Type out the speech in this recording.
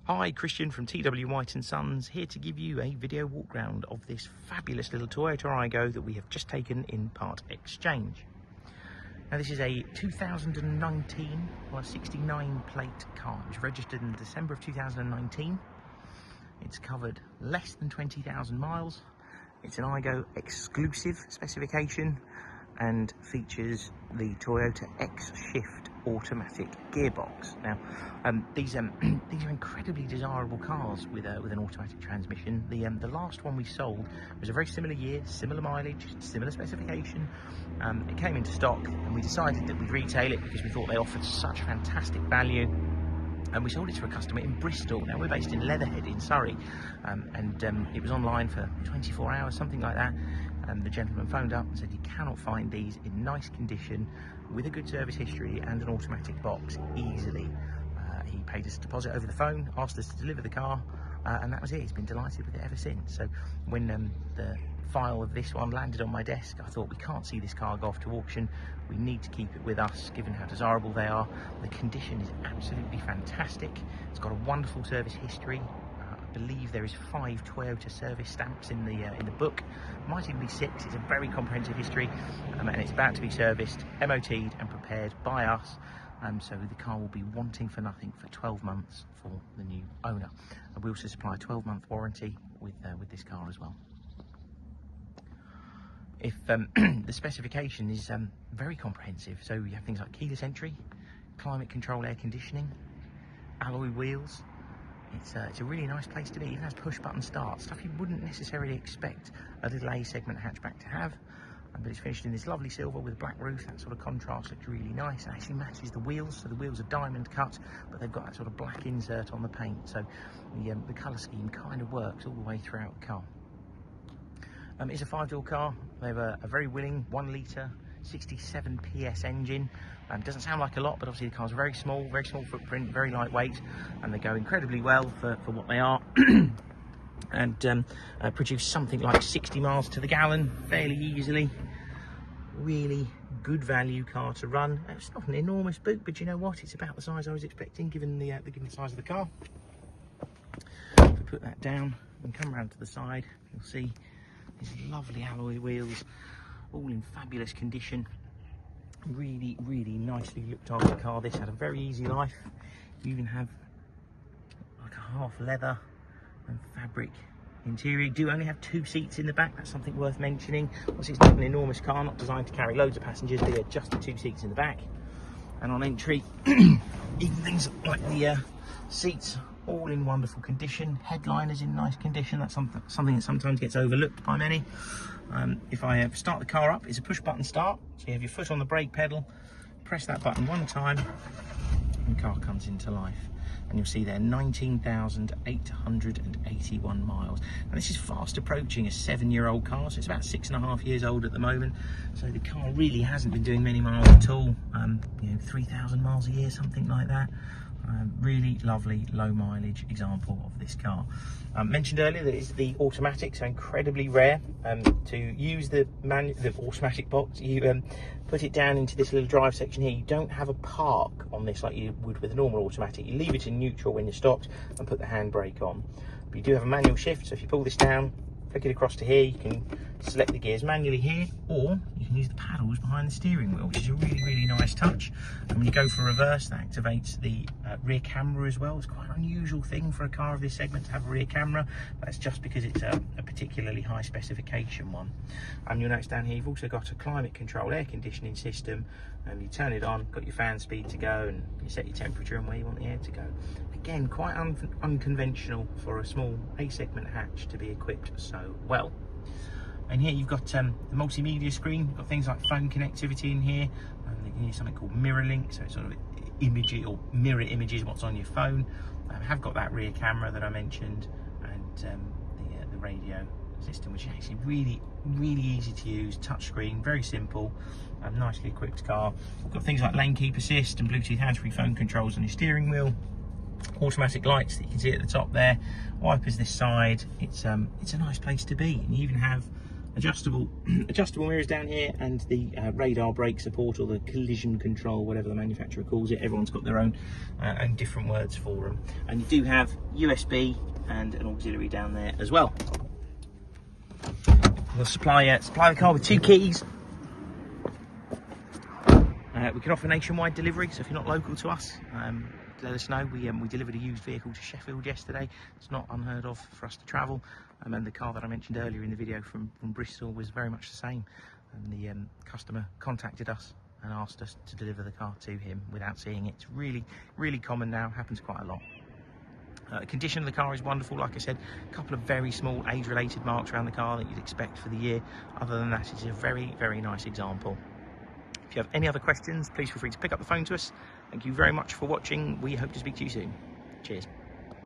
Hi, Christian from TW White & Sons, here to give you a video walk round of this fabulous little Toyota Aygo that we have just taken in part exchange. Now this is a 2019 or a 69 plate car. It was registered in December of 2019. It's covered less than 20,000 miles. It's an Aygo exclusive specification and features the Toyota X-Shift automatic gearbox. Now, these are incredibly desirable cars with an automatic transmission. The last one we sold was a very similar year, similar mileage, similar specification. It came into stock, and we decided that we'd retail it because we thought they offered such fantastic value. And we sold it to a customer in Bristol. Now we're based in Leatherhead in Surrey, and it was online for 24 hours, something like that. And the gentleman phoned up and said he cannot find these in nice condition with a good service history and an automatic box easily. He paid us a deposit over the phone, asked us to deliver the car, and that was it. He's been delighted with it ever since. So when the file of this one landed on my desk, I thought, we can't see this car go off to auction. We need to keep it with us, given how desirable they are. The condition is absolutely fantastic. It's got a wonderful service history. I believe there is 5 Toyota service stamps in the book. Might even be 6. It's a very comprehensive history, and it's about to be serviced, MOT'd and prepared by us. So the car will be wanting for nothing for 12 months for the new owner. And we also supply a 12-month warranty with this car as well. If the specification is very comprehensive, so we have things like keyless entry, climate control, air conditioning, alloy wheels. It's a really nice place to be. It even has push button start, stuff you wouldn't necessarily expect a little A segment hatchback to have. But it's finished in this lovely silver with a black roof. That sort of contrast looks really nice. It actually matches the wheels, so the wheels are diamond cut, but they've got that sort of black insert on the paint, so the colour scheme kind of works all the way throughout the car. It's a 5-door car. They have a very willing 1 litre 67 PS engine. Doesn't sound like a lot, but obviously the car's very small footprint, very lightweight, and they go incredibly well for what they are. And produce something like 60 miles to the gallon fairly easily. Really good value car to run. It's not an enormous boot, but you know what? It's about the size I was expecting, given the size of the car. If we put that down and come around to the side, you'll see these lovely alloy wheels, all in fabulous condition. Really nicely looked after car. This had a very easy life. You even have like a half leather and fabric interior. You do only have 2 seats in the back. That's something worth mentioning. Obviously it's not an enormous car, not designed to carry loads of passengers, but yeah, just the 2 seats in the back. And on entry, even things like the seats, all in wonderful condition. Headliners in nice condition. That's something that sometimes gets overlooked by many. If I start the car up, it's a push button start. So you have your foot on the brake pedal, press that button 1 time, and the car comes into life. And you'll see there 19,881 miles. And this is fast approaching a 7-year-old car, so it's about 6.5 years old at the moment. So the car really hasn't been doing many miles at all. 3,000 miles a year, something like that. Really lovely low mileage example of this car. Mentioned earlier that it's the automatic, so incredibly rare. To use the automatic box, you put it down into this little drive section here. You don't have a park on this like you would with a normal automatic. You leave it in neutral when you're stopped and put the handbrake on. But you do have a manual shift, so if you pull this down, flick it across to here, you can select the gears manually here, or you can use the paddles behind the steering wheel, which is a really nice touch. And when you go for reverse, that activates the rear camera as well. It's quite an unusual thing for a car of this segment to have a rear camera. That's just because it's a particularly high specification one. And you'll notice down here you've also got a climate control air conditioning system, and you turn it on, got your fan speed to go, and you set your temperature and where you want the air to go. Again, quite unconventional for a small A segment hatch to be equipped so well. And here you've got the multimedia screen. You've got things like phone connectivity in here. You can use something called mirror link, so it sort of images or mirror images what's on your phone. Have got that rear camera that I mentioned, and the radio system, which is actually really easy to use. Touchscreen, very simple, nicely equipped car. We've got things like lane keep assist and Bluetooth hands-free phone controls on your steering wheel. Automatic lights that you can see at the top there. Wipers this side. It's a nice place to be, and you even have adjustable mirrors down here, and the radar brake support, or the collision control, whatever the manufacturer calls it. Everyone's got their own different words for them. And you do have USB and an auxiliary down there as well. We'll supply the car with 2 keys. We can offer nationwide delivery, so if you're not local to us, let us know. We delivered a used vehicle to Sheffield yesterday. It's not unheard of for us to travel. And the car that I mentioned earlier in the video from Bristol was very much the same. And the customer contacted us and asked us to deliver the car to him without seeing it. It's really, really common now, happens quite a lot. The condition of the car is wonderful. Like I said, a couple of very small age-related marks around the car that you'd expect for the year. Other than that, it's a very, very nice example. If you have any other questions, please feel free to pick up the phone to us. Thank you very much for watching. We hope to speak to you soon. Cheers.